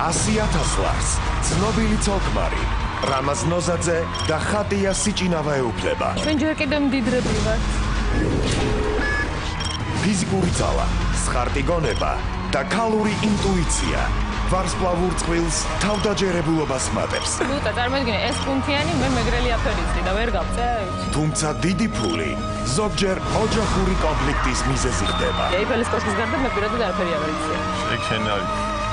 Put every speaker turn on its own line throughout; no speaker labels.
100,000 ლარს, ცნობილი ცოლ-ქმარი, რამაზ ნოზაძე და ხატია სიჭინავა ეუფლება.
ჩვენ ჯერ კიდევ მდიდრები ვართ.
ფიზიკური ძალა, სხარტი გონება და ქალური ინტუიცია. ვარსკვლავურ წყვილს თავდაჯერებულობას მატებს.
ლუტა, წარმოიდგინე, ეს კუნთიანი მე მეგრელი აფერისტი და ვერ გავწევთ.
თუმცა დიდი ფული ზოგჯერ ოჯახური კონფლიქტის მიზეზი ხდება.
ეიფელის კოშკის გარდა მე პირადად არაფერი არ ვიცი.
ეგ შენ არის.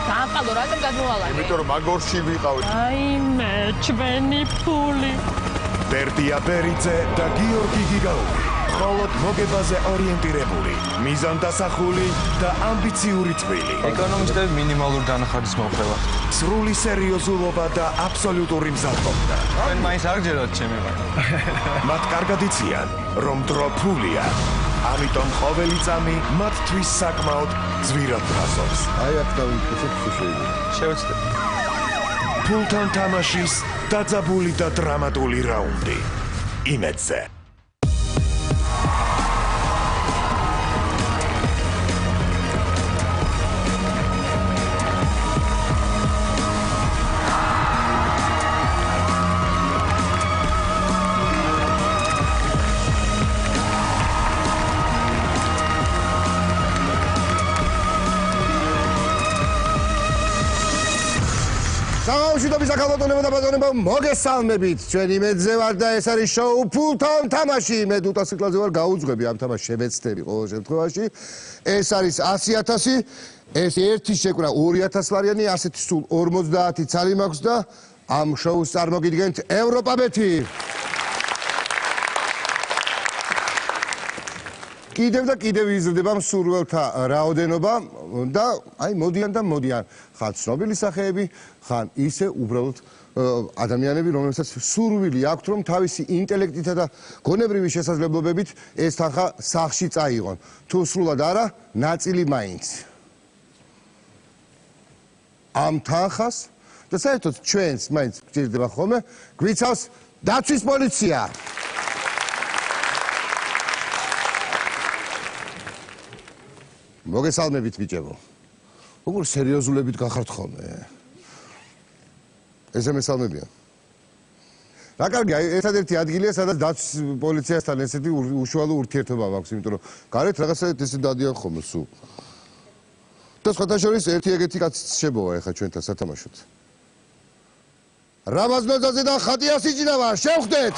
გაამყალო, რატომ გადმოვალაგე?
იმიტომ რომ მაგორში ვიყავ.
აი მე, ჩვენი ფული.
ბერდია ბერიძე და გიორგი გიგაური. მხოლოდ მოგებაზე ორიენტირებული, მიზანდასახული და ამბიციური წვლილი.
ეკონომისტები მინიმალურ დანახარჯს მოხდევათ.
სრული სერიოზულობა და აბსოლუტური მზადყოფნა.
თქვენ მაინც არ გჯერათ ჩემი ვარ.
მათ კარგად იციან, რომ დრო ფულია. ამიტომ ყოველი წამი მათთვის საკმაოდ ძვირად გასობს.
აი აქ დავიკეთებ შეიძლება.
შევეცდები.
ფულთან თამაშის დაძაბული და დრამატული რაუნდი. იმედზე.
სამშვიდობის ახალბატონებო და ბატონებო, მოგესალმებით. ჩვენ იმედზე ვარ და ეს არის შოუ ფულთან თამაში. მე დუტა სიკლაძე ვარ, გაუძღვები ამ თამაშს შევეცდები ყოველ შემთხვევაში. ეს არის 100,000, ეს ერთი შეკვნა 2,000 ლარიანი, ასეთი სულ 50 ცალი მაქვს და ამ შოუს წარმოგიდგენთ ევროპაბეთი. კიდევ და კიდევ იზრდება მსურველთა რაოდენობა და აი მოდიან ხან ცნობილი სახეები, ხან ისე უბრალოდ ადამიანები, რომლებსაც სურვილი აქვთ, რომ თავისი ინტელექტითა და გონებრივი შესაძლებლობებით ეს თანხა სახლში წაიღონ. თუ სრულად არა, ნაწილი მაინც. ამ თანხას და საერთოდ ჩვენს მაინც გჭირდება ხოლმე, გვიცავს დაცვის პოლიცია. მოგესალმებით ბიჭებო. როგორ სერიოზულებით გახართ ხოლმე? ესე მესალმებია. რა კარგი, ერთადერთი ადგილია, სადაც დაცვის პოლიციასთან ესეთი უშუალო ურთიერთობა მაქვს, იმიტომ რომ გარეთ რაღაცა ესე დადიან ხოლმე სულ. და სხვათა შორის ერთი ეგეთი კაცი შემოვა ეხა ჩვენთან სათამაშოდ. რამაზ ნოზაძე და ხატია სიჭინავა, შევხვდეთ!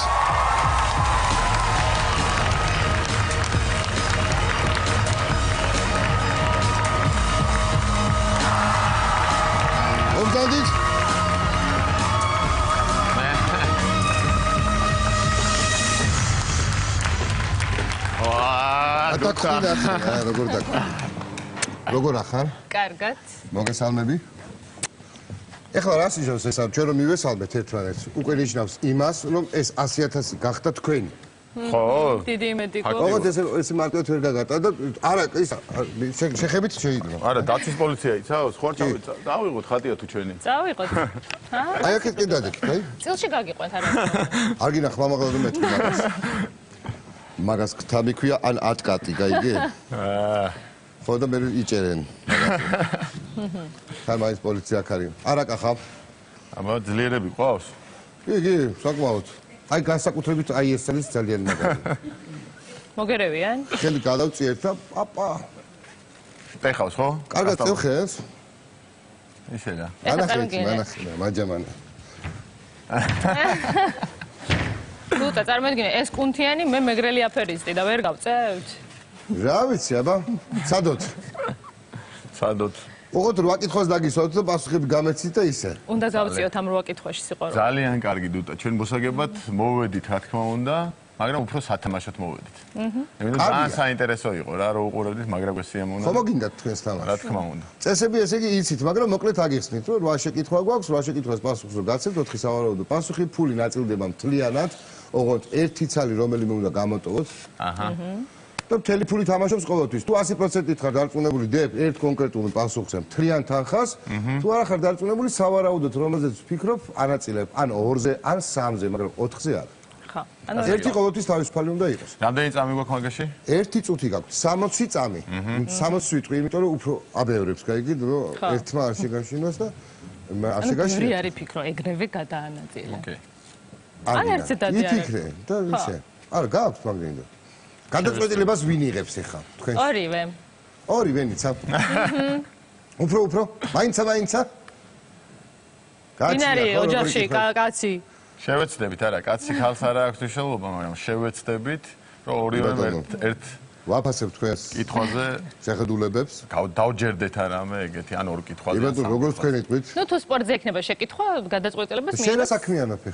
მომდადით? როგორ დაგხვიდე? როგორ ახარ?
კარგად.
მოგესალმები. ეხლა რას ნიშნავს ეს? ჩვენ რომ მივესალმეთ ერთმანეთს, უკვე ნიშნავს იმას, რომ ეს 100,000 გახდა თქვენი.
ხო?
დიდი იმედი გქონდა.
ოღონდ ეს მარტივად ვერ გაგატა და არა, ის შეხებით შეიძლება.
არა, დაცვის პოლიცია იცავს? ხო, დავიღოთ ხატია თუ ჩვენი.
წავიღოთ.
აი აქეთ კი დადექით, აი?
წილში გაგიყვეთ არა.
არ გინახ მამაღლა რომ მეთქი მაგას. მაგას ქთამი ქვია ან ატკატი, გაიგე? ხო და მე იჭერენ. თან მაინც პოლიცია აქ არის. არა კახავ.
აბა ძლიერები ყავს?
კი, საკმაოდ. აი განსაკუთრებით აი ეს არის ძალიან მაგარი.
მოგერევიან?
ხელი გადავწიეთ და პაპა.
პეხავს ხო?
კარგად წევხეს?
ისე რა.
ანახეთ, მაჯამანა.
ლუტა, წარმოიდგინე, ეს კუნთიანი მე მეგრელი აფერისტი და ვერ გავწევთ.
რა ვიცი, აბა, სადოთ. ოღონდ 8 კითხვას დაგისვათ და პასუხები გამეცით და ისე.
უნდა გავწიოთ ამ 8 კითხვაში სიყვარული.
ძალიან კარგი დუტა, ჩვენ მოსაგებად მოვედით, რა თქმა უნდა, მაგრამ უფრო სათამაშოდ მოვედით. იმიტომ ძალიან საინტერესო იყო რა, რო უყურებდით, მაგრამ გვესიამოვნა.
ხო მოგინდათ თქვენს თამაში.
რა თქმა უნდა.
წესები ესე იგი იცით, მაგრამ მოკლედ აგიხსნით, რომ 8 შეკითხვა გვაქვს, 8 შეკითხვის პასუხს რო გაცემთ, 4 სავარაუდო პასუხი, ფული ნაწილდება მთლიანად, ოღონდ ერთი ცალი რომელიმე უნდა გამოტოვოთ.
აჰა.
და მთელი ფული თამაშობს ყოველთვის. თუ 100%-ით ხარ დარწმუნებული დებთ ერთ კონკრეტულ პასუხზე მთლიან თანხას, თუ არა ხარ დარწმუნებული სავარაუდოდ რომელზეც ვფიქრობ, ანაწილებ ან 2-ზე, ან 3-ზე, მაგრამ 4-ზე არა.
ხო.
ერთი ყოველთვის თავისუფალი უნდა იყოს.
რამდენი წამი გვაქვს მაგაში?
ერთი წუთი გაქვს, 60 წამი. 60 ვიტყვი, იმიტომ რომ უფრო აბევრებს, გაიგეთ, რომ ერთმა არ შეგაშინოს და ასე
ანუ
გაშია.
გერი არის ფიქრო, ეგრევე გადაანაწილე.
ოკეი.
ან ერთი დადე არ
იფიქრე და ისე. არა, გააქვს მაგდენდა. გადაწყვეტილებას ვინ იღებს ახლა? თქვენ
ორივე.
ორი ვენიცა. უფრო. მაინცა.
ვინ არის ოჯახში კაცი?
შევეცდებით, არა, კაცი ხალხს არა აქვს მნიშვნელობა, მაგრამ შევეცდებით, რომ ორივე ერთ
ვაფასებ თქვენს
კითხვაზე
შეხედულებებს.
დავჯერდეთ არამე ეგეთი, ან ორ კითხვაზე.
იბატონ, როგორც თქვენი თქმით,
ნუ თუ სპორტზე ექნება შეკითხვა, გადაწყვეტილებას
შენა საქმიანობ ხე.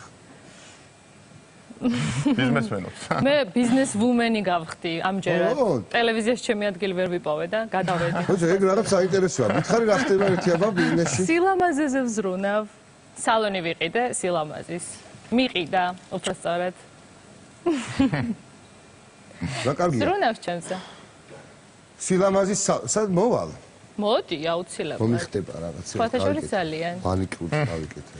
ბიზნესმენობს.
მე ბიზნეს ვუმენი გავხდი ამჯერად.
ო.
ტელევიზიაში ჩემი ადგილი ვერ ვიპოვე და გადავედი.
ხოჭო, ეგ რაღაც საინტერესოა. მითხარი რა ხდება ერთიაბა ბიზნესში?
სილამაზეზე ვზრუნავ. სალონი ვიყიდე სილამაზის. მიყიდა, უბრალოდ.
რა კარგია.
ზრუნავს ჩემზე.
სილამაზის სად მოვალ?
მოდი, აუცილებლად.
მომიხდება რაღაცა.
სხვათა შორის ძალიან.
მანიკურს გავიკეთე.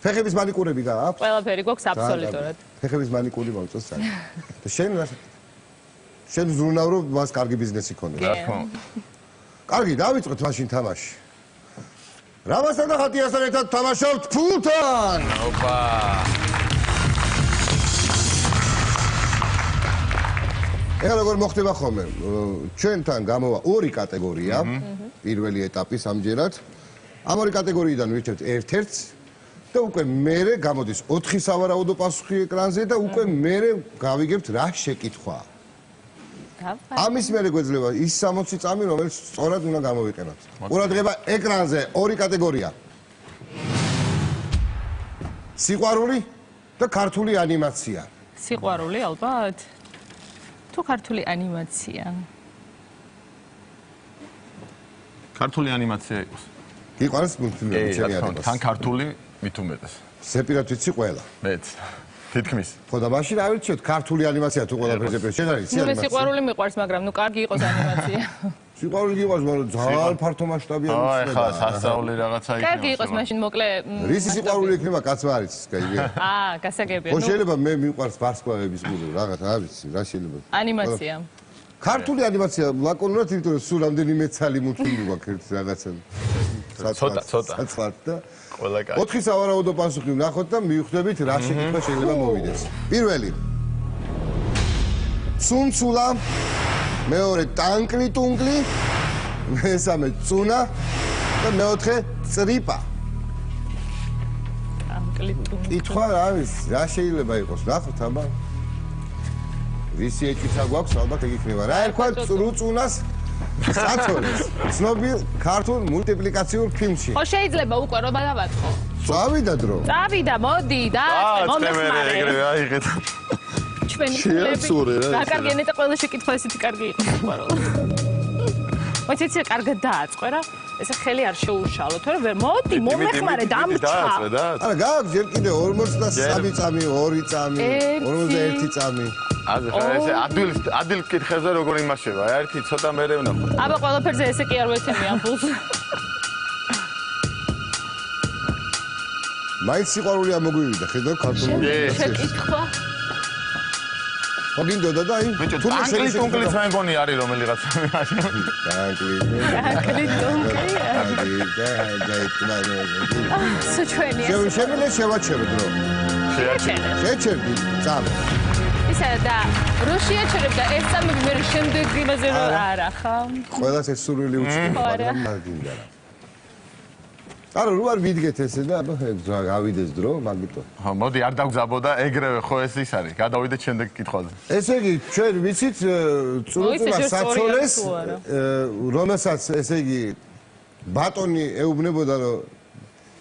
ფეხების მანიკურები გააქვს?
ყველაფერი გვაქვს აბსოლუტურად.
ფეხების მანიკური მომწონს ძალიან. და შენ რა შენ ზრუნავ რომ მას კარგი ბიზნესი ქონდეს.
რა თქმა უნდა.
კარგი, დავიწყოთ მაშინ თამაში. რამასთან და ხატიასთან ერთად თამაშობთ ფულთან.
ოპა.
ეხლა როგორ მოხდება ხოლმე? ჩვენთან გამოვა ორი კატეგორია. პირველი ეტაპი სამჯერად. ამ ორი კატეგორიიდან ვირჩევთ ერთ-ერთს და უკვე მერე გამოდის 4 სავარაუდო პასუხი ეკრანზე და უკვე მერე გავიგებთ რა შეკითხვა. ამის მერე გვეძლება ის 60 წამი, რომელიც სწორად უნდა გამოვიყენოთ. ყურადღება ეკრანზე ორი კატეგორია. სიყვარული და ქართული ანიმაცია.
სიყვარული ალბათ. თუ ქართული ანიმაცია.
ქართული ანიმაცია იყოს.
გიყვარს მულტიმედია
კი, რა თქმა უნდა, თან ქართული მით უმეტეს.
სეპირად ვიცი ყველა.
მეც. თითქმის.
ხო და მაშინ რა ვიცით ქართული ანიმაცია თუ ყველაფერზე შენ არის
ნუ მე სიყვარული მიყვარს, მაგრამ ნუ კარგი იყოს ანიმაცია.
სიყვარული გიყვარს, მაგრამ ძალიან ფართო მასშტაბია
აი, ხა, სასწაული რაღაცა იქნება.
კარგი იყოს მაშინ მოკლე.
რისი სიყვარული იქნება კაცმა არის კაი.
გასაგებია.
ხო შეიძლება მე მიყვარს ვარსკვლავების გული რაღაც რა ვიცი, რა შეიძლება.
ანიმაცია.
ქართული ანიმაცია ლაკონურად იმიტომ რომ სულ რამდენიმე ცალი მულტფილმი გვაქვს ერთ რაღაცა.
ცოტა.
საწყად და
ყველა კაცი.
4 სავარაუდო პასუხი ვნახოთ და მივხვდებით რა შეკითხვა შეიძლება მოვიდეს. პირველი. ცუნცულა, მეორე ტანკლი-ტუნკლი, მესამე წუნა და მეოთხე წრიპა.
ტანკლი-ტუნკლი.
კითხვა რა არის? რა შეიძლება იყოს? ნახოთ აბა. რისი ეჭვისა გვაქვს, ალბათ ეგ იქნება. რა ერქვა წრუწუნას საწოლეს ცნობილ ქართულ მულტიპლიკაციურ ფილმში.
ხო შეიძლება უკვე რომ დავაწყო.
წავიდა დრო.
წავიდა, მოდი, დააწყე, მომეხმარე.
ეგრევე აიღეთ.
ჩვენი
შეაცურე რა.
რა კარგი ნეტა ყველა შეკითხვა ესეთი კარგი იყო. მოიცი კარგად დააწყე რა. ესე ხელი არ შეუშალო, თორე ვერ მოდი, მომეხმარე, დამჭა.
არა, გააქვს ჯერ კიდე 53 წამი, 2 წამი, 51 წამი.
ასე ხა ესე ადილ კითხებზე როგორ იმაშება? ერთი ცოტა მერე ვნახოთ.
აბა ყველაფერზე ესე კი არ ვეცემი ამბულს.
მაინც სიყვარული ამოგვივიდა, ხედავ ქართულ
შეკითხვა.
მოგინდოდა და აი
ბიჭო, ტანკლი-ტუნკლიც მე მგონი არის რომელიღაცა.
სუჩვენია.
შემიძლია შევაჩეროთ რო. შეჩერდი წამი.
ისა და რუსიაჩერებ და ეს წამები მე შემდეგ იმაზე რომ არა ხა.
ყველას ეს სურვილი უჩნდება, მაგრამ მაგინდა რა. არა, რო არ ვიდგეთ ესე და აბა გავიდეს დრო, მაგიტო.
ხო, მოდი არ დაგზაბოდა, ეგრევე ხო ეს ის არის. გადავიდეთ შემდეგ კითხვაზე.
ესე იგი, ჩვენ ვიცით წრუწუნა საწოლეს, რომელსაც ესე იგი ბატონი ეუბნებოდა რომ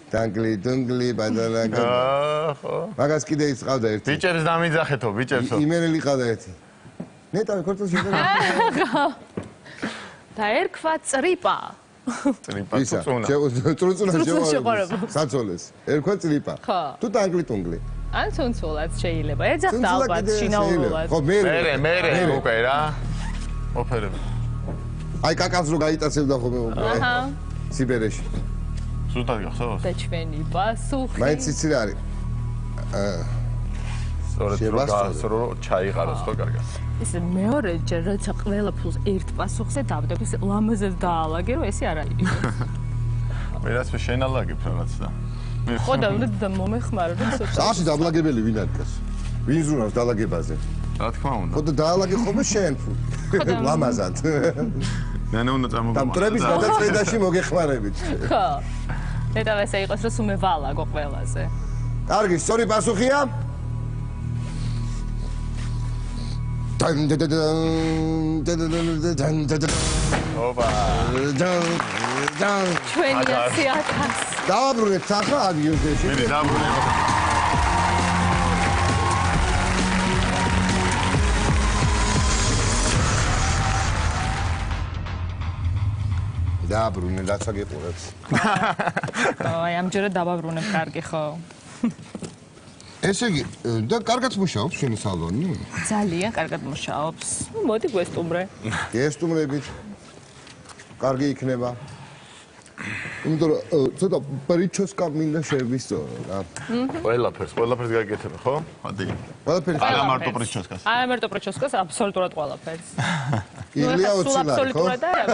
ტანკლი-ტუნკლი ბადალაკა.
ხო.
მაგას კიდე ის ყავდა ერთი.
ბიჭებს დამიძახეთო, ბიჭებსო.
იმერელი ყავდა ერთი. ნეტავი ქორწილში შედა.
და ერქვა წრიპა.
წრიპა
ისა,
წუნა.
წრუწუნა
შეყვარება.
საწოლეს. ერქვა წრიპა.
ხო.
თუ ტანკლი-ტუნკლი.
ან ცუნცულაც შეიძლება. ეძახდა ალბათ შინაურულად.
ხო,
მერე უკვე რა. ოფერები.
აი კაკას რო გაიტაცებდა ხოლმე
აჰა.
სიბერეში.
სულთან გახსოვს?
და ჩვენი პასუხი.
მაინც იცი რა არის.
სწორედ რო ჩაიყაროს ხო კარგად.
ისე მეორე ჯერ როცა ყველა ფულს ერთ პასუხზე დავდებ, ისე ლამაზად დაალაგე, რომ ესე არ არის.
ვერასდროს შენალაგებ რაღაც და.
ხო და უნდა მომეხმარო და ცოტა.
ასი დაბლაგებელი ვინ არის? ვინ ზრუნავს დალაგებაზე?
რა თქმა უნდა.
ხო და დაალაგე ხოლმე შენ. ლამაზად.
ნანა უნდა
და
წამოგვა.
მტრების გადაწყვეტაში მოგეხმარებით.
ხო. მეტად ესე იყოს რომ სულ მე ვალაგო ყველაზე.
კარგი, სწორი პასუხია?
ოპა.
ჩვენი 100,000.
დავაბრუნეთ ახლა ადგილზე.
მე დაბრუნე.
დააბრუნე, რაცა გიყურებს.
აი ამჯერად დავაბრუნებ კარგი ხო?
ესე იგი, და კარგად მუშაობს შენი სალონი?
ძალიან კარგად მუშაობს. მოდი გვესტუმრე.
გესტუმრებით. კარგი იქნება. იმიტომ რომ ცოტა პრიჩოსკა მინდა შევისწორო რა.
ყველაფერს გაგეკეთებ, ხო? მოდი.
ყველაფერი
არა მარტო პრიჩოსკას.
არა მარტო პრიჩოსკას, აბსოლუტურად ყველაფერს.
იღლია 20 ლარი, ხო?
აბსოლუტურად არა.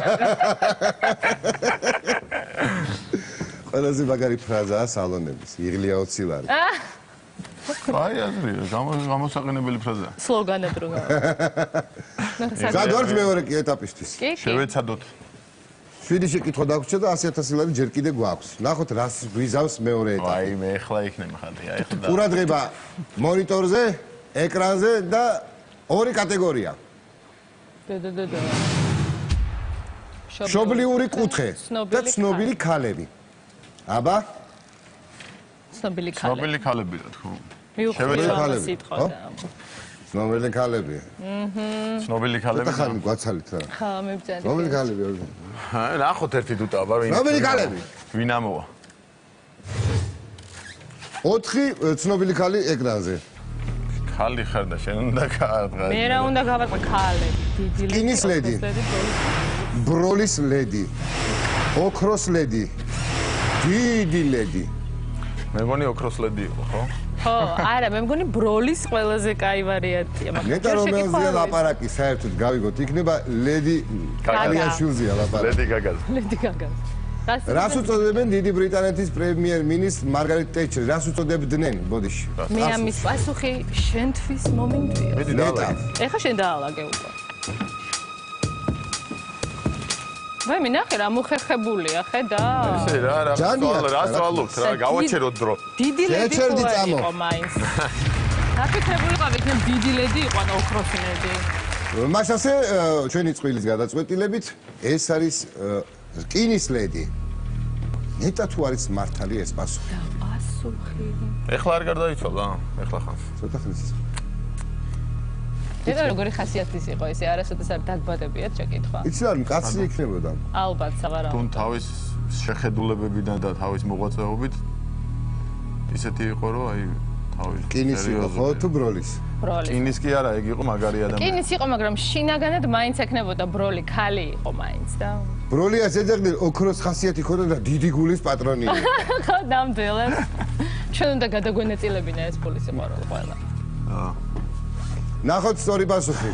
ყველაზე მაგარი ფრაზაა სალონების. იღლია 20 ლარი.
აი აზრია, გამოსაყენებელი ფრაზაა.
სლოგანად რო.
გადავართ მეორე ეტაპისთვის.
კი.
შევეცადოთ.
7 შეკითხვა დაგვრჩა და 100,000 ლარი ჯერ კიდე გვაქვს. ნახოთ რას გვიზავს მეორე ეტაპი.
აი მე ახლა იქნება ხალხი, აი ახლა.
ყურადღება მონიტორზე, ეკრანზე და ორი კატეგორია.
და.
მშობლიური კუთხე და ცნობილი ქალები. აბა?
ცნობილი ქალები.
ცნობილი ქალები რა თქმა უნდა.
შევეცადოთ
ქალები,
სიტყვა
ხო?
და.
ცნობილი ქალები.
ცნობილი ქალები.
და ხანი გვაცალით რა.
ხა მებრძალი.
ცნობილი ქალები.
აი ნახოთ ერთი დუტაბა ვინ.
ცნობილი ქალები.
ვინ ამოვა?
4 ცნობილი ქალი ეკრანზე.
ქალი ხარ და შენ უნდა გააღვარ.
მე რა უნდა გავაყვე ქალები. დიდი ლედი.
კინის ლედი. ბროლის ლედი. ოქროს ლედი. დიდი ლედი.
მე მგონი ოქროს ლედი იყო, ხო?
ხო, არა, მე მგონი ბროლის ყველაზე კაი ვარიანტია, მაგრამ
ნეტა რომელზეა ლაპარაკი საერთოდ გავიგოთ, იქნება ლედი კალიაშვილზეა ლაპარაკი.
ლედი გაგაზე.
ლედი გაგა.
რას უწოდებენ დიდი ბრიტანეთის პრემიერ-მინისტრ მარგარეტ ტეტჩერი? რას უწოდებდნენ ბოდიში?
მე ამის პასუხი შენთვის მომენტია.
მედი
ნეტა.
დაალაგე.
ეხა შენ დაალაგე უკვე. ვაი, მინახე რა მოხერხებულია, ხედა.
ესე რა რას ვალობთ რა, გავაჩეროთ დრო.
დიდი ლედი
შეჩერდი
ხო
წამო.
იყო მაინც. დაფიქრებული ყავ იქნებ დიდი ლედი იყო ან ოქროს ლედი.
მას ასე ჩვენი წყვილის გადაწყვეტილებით ეს არის რკინის ლედი. ნეტა თუ არის მართალი ეს პასუხი?
პასუხი.
ეხლა არ გარდაიცვალა, ეხლა ხანს.
ცოტა ხნის.
და როგორი ხასიათის იყო ესე, არასოდეს არ დაგბადებიათ შეკითხვა.
იცი რა, კაცი იქნებოდა.
ალბათ, სავარაუდოდ.
თუნ თავის შეხედულებებიდან და თავის მოღვაწეობით ისეთი იყო, რომ აი თავის
რკინის იყო ხო თუ ბროლის?
ბროლის.
რკინის კი არა, ეგ იყო მაგარი ადამიანი.
რკინის იყო, მაგრამ შინაგანად მაინც ეკნებოდა ბროლი, ქალი იყო მაინც და.
ბროლიას ეძახდნენ ოქროს ხასიათი ქონდა და დიდი გულის პატრონი იყო.
ხო, ნამდვილად. ჩვენ უნდა გადაგვენაწილებინა ეს ფულის სიყვარული ყველა.
ნახოთ სწორი პასუხი.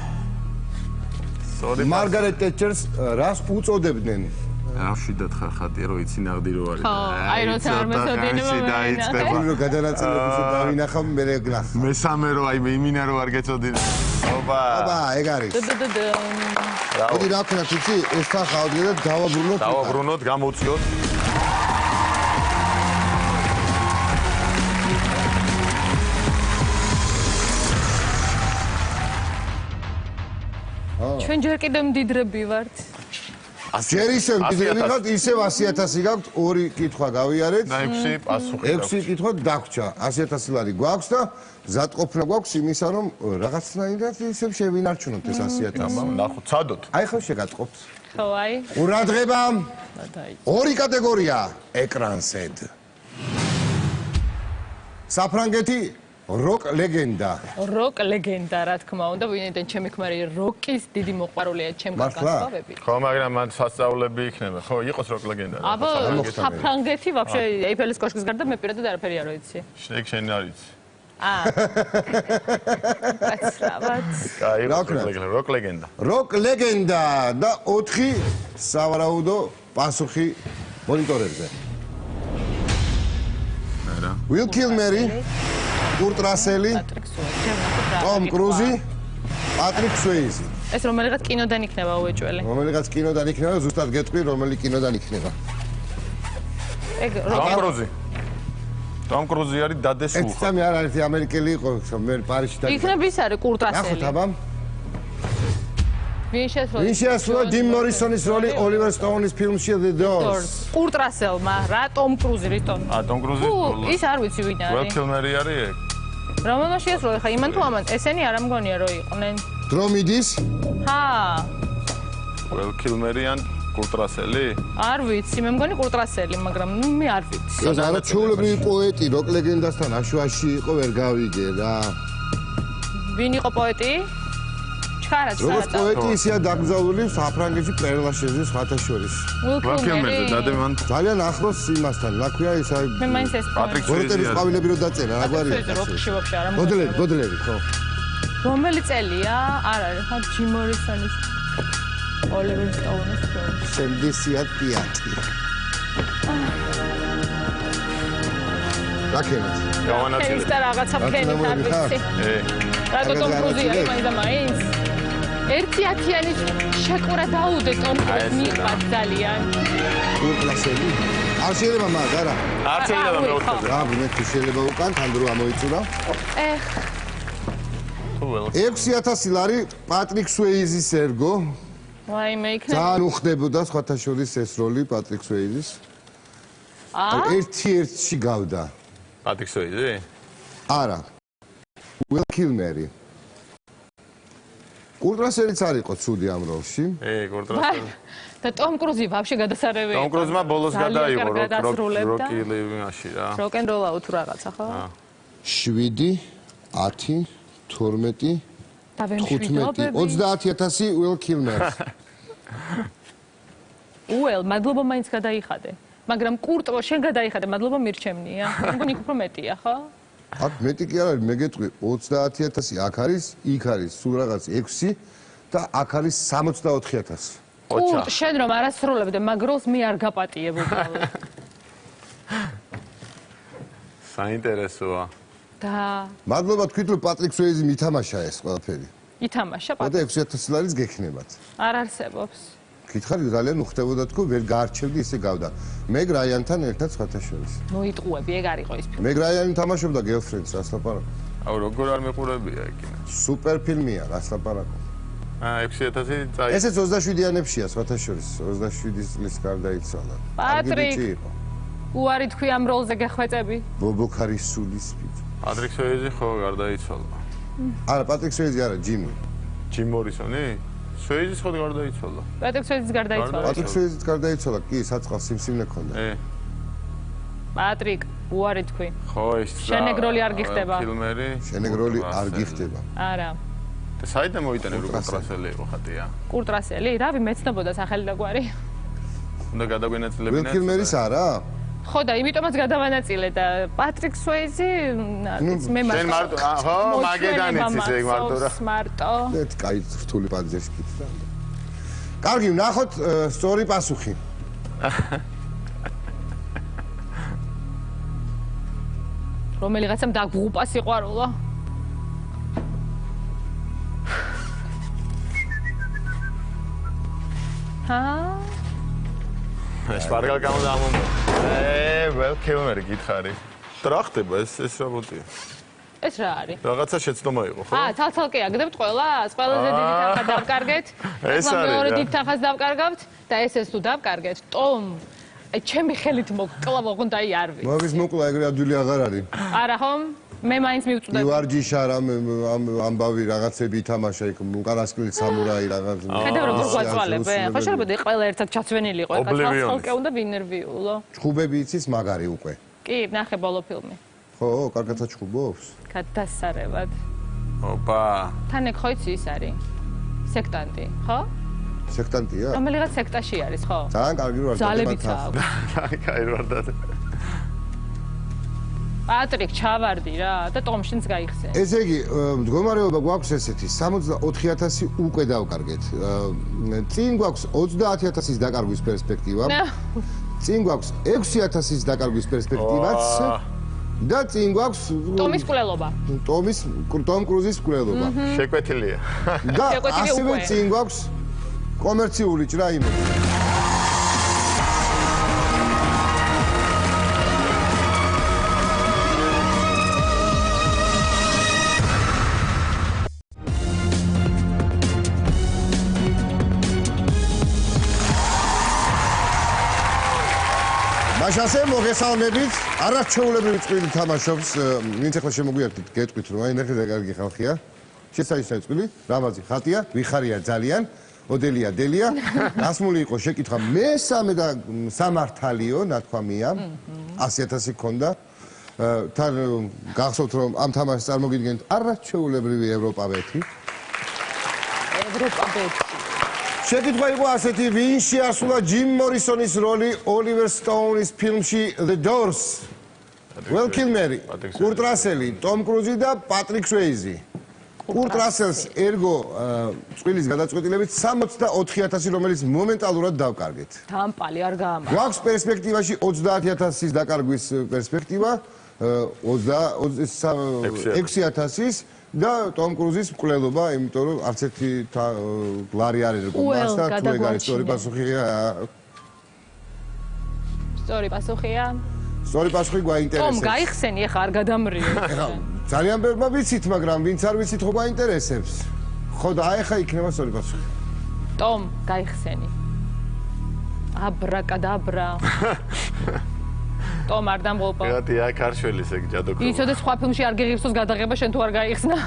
მარგარეტ ტეტჩერს რას უწოდებდნენ?
რა შიდათ ხარ ხატია რომ იცი ნაღდი რო არის.
ხო, აი როცა არ მესოდინება მე.
დაიწყება.
რო გადანაწილების და დავინახავ მე რეგნახ.
მესამე რო აი მე იმინა რო არ გეწოდინე. ოპა.
აბა, ეგ არის.
რა
მოდი რა ქნა თვითი ეს ხავდი და დავაბრუნოთ.
დავაბრუნოთ, გამოვწიოთ.
ჩვენ ჯერ კიდევ მდიდრები ვართ.
ჯერ ისე მდიდრები ვართ, ისევ 100,000 გაქვთ, ორი კითხვა გავიარეთ.
და 6 პასუხი.
6 კითხვა დაგვრჩა. 100,000 ლარი გვაქვს და მზადყოფნა გვაქვს იმისა, რომ რაღაცნაირად ისევ შევინარჩუნოთ ეს 100,000.
ნახოთ, ცადოთ.
აი ხო შეგატყობთ.
ხო, აი.
ყურადღება.
დაი.
ორი კატეგორია ეკრანსედ. საფრანგეთი როკ ლეგენდა.
როკ ლეგენდა, რა თქმა უნდა, ვინაიდან ჩემი ქმარი როკის დიდი მოყვარულია ჩემგან გასწავლები.
ხო, მაგრამ მან სასწავლები იქნება. ხო, იყოს როკ ლეგენდა.
აბა, საფრანგეთი ვაფშე ეიფელის კოშკის გარდა მე პირადად არაფერი არ ვიცი.
შენ შენ არის.
კაცრავად.
კაი, როკ ლეგენდა.
როკ ლეგენდა და 4 სავარაუდო პასუხი მონიტორებზე.
რა.
Will Kilmer-ი, Kurt Russell-ი, Tom Cruise-ი, Patrick Swayze.
ეს რომელიღაც კინოდან იქნება უეჭველი.
რომელიღაც კინოდან იქნება, ზუსტად გეტყვი, რომელი კინოდან იქნება.
ეგ
Tom Cruise არის დადესულ.
ეს სამი არ არის ამერიკელი იყო, მე პარიზში და
იქნება ის არის კურტ
ნახოთ
რასელი.
აბა.
ვინ
ვინ შეასრულა Jim Morrison-ის როლი Oliver Stone-ის ფილმში The Doors?
კურტ რასელმა, რა Tom Cruise რითონ?
Tom Cruise-ის ბოლოს.
ის არ ვიცი ვინ
Will
არის.
Kilmer-ი არის ეგ.
რომელმა შეასრულა ხა იმან თუ ამან ესენი არ ამგონია რომ იყვნენ.
დრომიდის?
ჰა,
Will Kilmer-ი ან Kurt Russell-ი?
არ ვიცი, მე მგონი კურტ რასელი, მაგრამ ნუ მე არ ვიცი.
ეს არა ჩვეულებრივი პოეტი, როკ ლეგენდასთან აშუაში იყო, ვერ გავიგე რა.
ვინ იყო პოეტი? ჩქარაც
როგორც პოეტი ისეა დაკრძალული საფრანგეთში პერლაშეზის ხათაშორის.
Will
Will Kilmer-ზე დადე მან
ძალიან ახლოს იმასთან, რა ქვია ის აი
მე მაინც ეს
Patrick
გორტების
Swayze-ი არის.
ყვავილები რო დაწერა, რა გვარია?
როკში ვაფშე არ
ბოდლერი, ხო.
რომელი წელია? არ არის, ხა ჯიმ მორისონის Oliver Stone-ის ფილმი.
75. რა ქენეთ?
გავანაწილე.
ეს და რაღაცა ფენით არ ვიცი. რატო Tom Cruise არის მაინც და მაინც? ერთი ათიანის შეკვრა დაუდე Tom Cruise მიყვარს ძალიან.
Kurt Russell-ი? არ შეიძლება მაგ არა.
არ შეიძლება მეოთხეზე.
რა მე თუ შეიძლება უკან თან დრო ამოიწურა.
ეხ,
6000 ლარი Patrick Swayze-ის ერგო.
ვაიმე იქნება.
ძალიან უხდებოდა სხვათა შორის ეს როლი Patrick Swayze-ის. ერთ-ერთში გავდა.
Patrick Swayze-ი?
არა. Will Kilmer-ი. Kurt Russell-იც არ იყო ცუდი ამ როლში.
Kurt Russell.
და Tom Cruise-ი ვაფშე გადასარევი იყო.
Tom Cruise-მა ბოლოს გადაიღო
როკ
როკი ლევინაში რა.
როკ-ენ-როლა თუ რაღაცა ხო?
7, 10, 12,
და ვერ
15, 30000 Will Kilmer.
უელ, მადლობა მაინც გადაიხადე. მაგრამ კურტო შენ გადაიხადე, მადლობა მირჩემნია. მგონი უფრო მეტია, ხო?
აქ მეტი კი არ არის, მე გეტყვი 30000 აქ არის, იქ არის სულ რაღაც 6 და აქ არის 64000.
კურტ, შენ რომ არასრულებდე, მაგროს მე არ გაპატიებ უბრალოდ.
საინტერესოა.
და
მადლობა თქვით რომ Patrick Swayze მითამაშა ეს ყველაფერი.
ითამაშა
და 6000 ლარის გექნებათ.
არ არსებობს.
კითხარი ძალიან უხდებოდა თქო, ვერ გაარჩევდი ისე გავდა. Meg Ryan-თან ერთად სხვათა შორის.
მოიტყუები, ეგ არ იყო ის ფილმი.
Meg Ryan-ი თამაშობდა Girlfriends, რას ლაპარაკო?
აუ როგორ არ მეყურებია ეგ.
სუპერ ფილმია, რას ლაპარაკო?
6000 წაი.
ესეც 27-იანებშია სხვათა შორის, 27 წლის გარდაიცვალა.
Patrick, უარი თქვი ამ როლზე გეხვეწები?
ბობოქარის სულის სპიც.
Patrick Swayze ხო გარდაიცვალა.
არა, Patrick Swayze არა, Jimmy.
Jim Morrison-ი? Swayze-ის ხო გარდაიცვალა?
Patrick Swayze გარდაიცვალა.
Patrick Swayze გარდაიცვალა, კი, საწყალ სიმსივნე ქონდა.
Patrick, უარი თქვი.
ხო, ის
შენ ეგ როლი არ გიხდება.
ფილმერი.
შენ ეგ როლი არ გიხდება.
არა.
და საიდან მოიტანა რო Kurt Russell-ი იყო ხატია?
კურტ რასელი, რავი მეცნობოდა სახელი და გვარი.
უნდა გადაგვენაწილებინა.
Will Kilmer-ის არა?
ხო და იმიტომაც გადავანაწილე და Patrick Swayze მე მარტო.
შენ მარტო, ხო, მაგედან იცის ეგ მარტო რა.
მარტო.
ეს კაი რთული პანძეში კითხვა. კარგი, ვნახოთ სწორი პასუხი.
რომელიღაცამ დაგღუპა სიყვარულო. ჰა?
ეს პარგალ გამოდამო. Will Kilmer გითხარი. რა ხდება ეს რაბოტია?
ეს რა არის?
რაღაცა შეცდომა იყო, ხო?
თალთალკე აგდებთ ყველას? ყველაზე დიდი თანხა დავკარგეთ.
ეს არის
მეორე
რა.
დიდი თანხას დავკარგავთ და ეს თუ დავკარგეთ, ტომ აი ჩემი ხელით მოკლა მოყუნ და აი არ ვიცი.
მოგის მოკლა ეგრე ადვილი აღარ არის.
არა ხომ? მე მაინც მივწვდები.
ივარჯიშა რა ამბავი რაღაცები ითამაშა იქ უკანასკნელი სამურაი რაღაც.
ხედავ როგორ გვაწვალებ, ხო შეიძლება ყველა ერთად ჩაცვენილიყო, ეხლა თალთალკე უნდა ვინერვიულო.
ჩხუბები იცის მაგარი უკვე.
კი, ნახე ბოლო ფილმი.
ხო, კარგადაც ჩხუბობს.
გადასარევად.
ოპა.
თან ეგ ხო იცი ის არის? სექტანტი, ხო?
სექტანტია?
რომელიღაც სექტაში არის, ხო?
ძალიან კარგი რო არ
ძალებიცა აქვს.
კაი რა და.
Patrick ჩავარდი რა და ტომშინს გაიხსენ.
ესე იგი, მდგომარეობა გვაქვს ესეთი, 64000 უკვე დავკარგეთ. წინ გვაქვს 30000-ის დაკარგვის პერსპექტივა. წინ გვაქვს 6000-ის დაკარგვის პერსპექტივაც და წინ გვაქვს
ტომის მკვლელობა.
ტომ კრუზის მკვლელობა.
შეკვეთილია.
და
შეკვეთილი
ასევე
უკვე.
წინ გვაქვს კომერციული ჭრა იმედი. მაშასე მოგესალმებით. არაჩვეულებრივი წვილი თამაშობს. ვინც ახლა შემოგვიერთით, გეტყვით რომ აი ნახე და კარგი ხალხია. შესაძლოა წვილი, რამაზი ხატია, ვიხარია ძალიან. ოდელია დელია. გასმული იყო შეკითხვა მესამე და სამართალიო, ნათქვამია. 100,000 ქონდა. თან გახსოვთ რომ ამ თამაშს წარმოგიდგენთ არაჩვეულებრივი ევროპავეთი.
ევროპაბეთი.
შეკითხვა იყო ასეთი, ვინ შეასრულა ჯიმ მორისონის როლი ოლივერ სტოუნის ფილმში The Doors? ვალ კილმერი, კურტ რასელი, ტომ კრუზი და პატრიკ სუეიზი. კურტ რასელს ერგო წვილის გადაწყვეტილებით 64,000, რომელიც მომენტალურად დავკარგეთ.
დამპალი არ გაამართლა.
გვაქვს პერსპექტივაში 30,000-ის დაკარგვის პერსპექტივა, 6,000-ის და ტომ კრუზის მკვლელობა, იმიტომ რომ არც ერთი ლარი არ ერგო მას და თუ ეგ არის სწორი პასუხია.
სწორი პასუხია.
სწორი პასუხი გვაინტერესებს.
ტომ გაიხსენი, ახლა არ გადამრიო.
ძალიან ბევრმა ვიცით, მაგრამ ვინც არ ვიცით, ხო გვაინტერესებს. ხო და აი ხა იქნება სწორი პასუხი.
ტომ გაიხსენი. აბრაკადაბრა. ტომ არ დამღლყო.
ეგეთი აქ არ შველის ეგ ჯადოქრობა.
იცოდე სხვა ფილმში არ გიღირსოს გადაღება, შენ თუ არ გაიხსნა.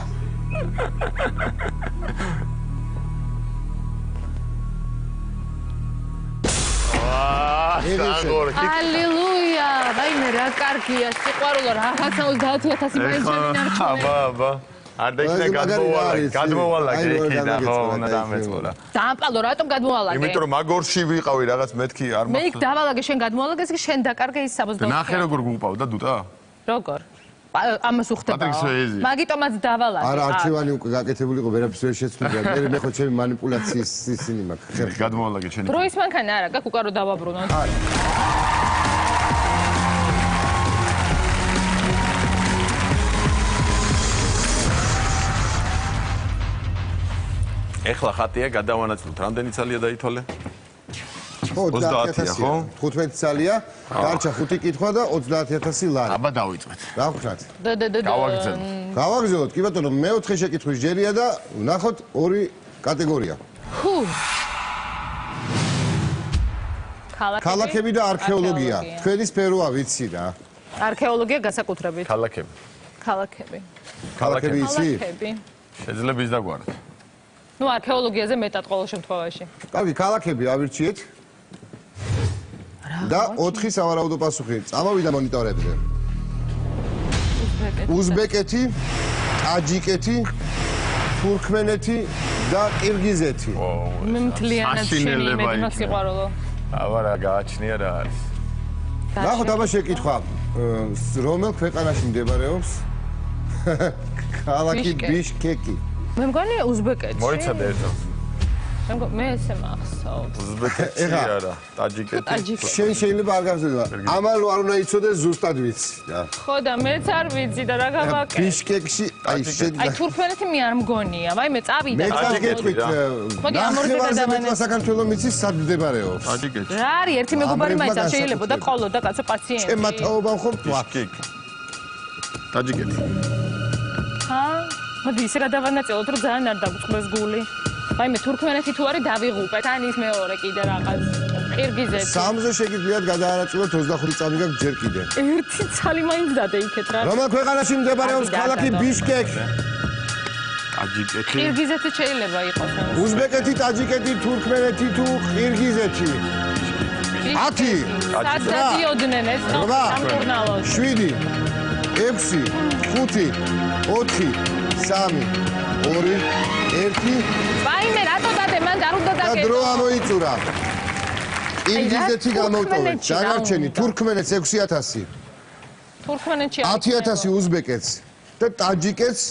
ალილუია! ვაიმე რა კარგია, სიყვარულო რაღაცა 30,000 მაინც შემინარჩუნე.
აბა. არ დაიქნა გადმოვალაგე იქიდან ხო უნდა დამეწყურა.
დაამპალო, რატომ გადმოვალაგე?
იმიტომ რომ მაგორში ვიყავი რაღაც მეთქი არ
მე იქ დავალაგე, შენ გადმოვალაგე, ეს შენ დაკარგე ის 64.
ნახე როგორ გუყავდა დუტა?
როგორ? ამას უხდება.
პატრიკ სუეიზი.
მაგიტომაც დავალაგე.
არა, არჩევანი უკვე გაკეთებული იყო, ვერაფერს ვერ შეცვლიდა. მე ხო ჩემი манипуляციის ისინი მაქვს.
გადმოვალაგე შენი.
დროის მანქანა არა, გაქვს უკარო დავაბრუნო.
ეხლა ხატია გადავანაწილოთ. რამდენი ცალია დაითვალე?
ხო, 30,000 ხო? 15 ცალია, დარჩა 5 კითხვა და 30,000 ლარი.
აბა დავიწყეთ.
რა ვქნათ?
გავაგრძელოთ.
გავაგრძელოთ, კი ბატონო, მეოთხე შეკითხვის ჯერია და ვნახოთ ორი კატეგორია. ქალაქები და არქეოლოგია. თქვენი სფეროა ვიცი რა.
არქეოლოგია განსაკუთრებით.
ქალაქები.
ქალაქები.
ქალაქები იცი?
შეიძლება ის დაგვაროთ.
ნუ არქეოლოგიაზე მეტად ყოველ შემთხვევაში.
კარგი, ქალაქები ავირჩიეთ. და 4 სავარაუდო პასუხი. წამოვიდა მონიტორებზე. უზბეკეთი, ტაჯიკეთი, თურქმენეთი და ყირგიზეთი.
მე მთლიანად შენი მეტად სიყვარულო.
აბა რა გააჩნია რა არის?
ნახოთ აბა შეკითხვა. რომელ ქვეყანაში მდებარეობს ქალაქი ბიშკეკი?
მე მგონი უზბეკეთში.
მოიცადე ერთად.
მე ესე მახსოვს.
უზბეკეთში არა, ტაჯიკეთი.
შენ შეიძლება არ გავზრდა. ამალო არ უნდა იცოდეს ზუსტად ვიცი.
ხო და მეც არ ვიცი და რა გავაკეთე.
ბიშკეკში აი შედგა.
აი თურქმენეთი მე არ მგონია. ვაიმე წავიდა.
მე წაგეთქვით.
მოდი ამორზე გადავანე.
საქართველოს მიცის სად მდებარეობს?
ტაჯიკეთი.
რა არის ერთი მეგობარი მაინც არ შეიძლება და ყოლო და კაცო პაციენტი.
ჩემმა თაობამ ხომ თქვა.
ტაჯიკეთი.
ჰა? მოდი ისე გადავანაწილოთ რომ ძალიან არ დაგვწყდეს გული. ვაიმე თურქმენეთი თუ არის დავიღუპეთ, ან ის მეორე კიდე რაღაც. ყირგიზეთი.
სამზე შეგიძლიათ გადაანაწილოთ 25 წამი გაქვს ჯერ კიდე.
ერთი ცალი მაინც დადე იქეთ რა.
რომელ ქვეყანაში მდებარეობს ქალაქი ბიშკეკი?
ტაჯიკეთი.
ყირგიზეთი შეიძლება იყოს.
უზბეკეთი, ტაჯიკეთი, თურქმენეთი თუ ყირგიზეთი? 10.
სად დადიოდნენ ეს სამკურნალოს?
7, 6, 5, 4, 3, 2, 1.
ვაიმე რატო დადე მან არ უნდა
და
დაგეთო.
დრო ამოიწურა. ყირგიზეთი გამოვტოვეთ. დანარჩენი თურქმენეთს 6,000.
თურქმენეთში
10,000 უზბეკეთს და ტაჯიკეთს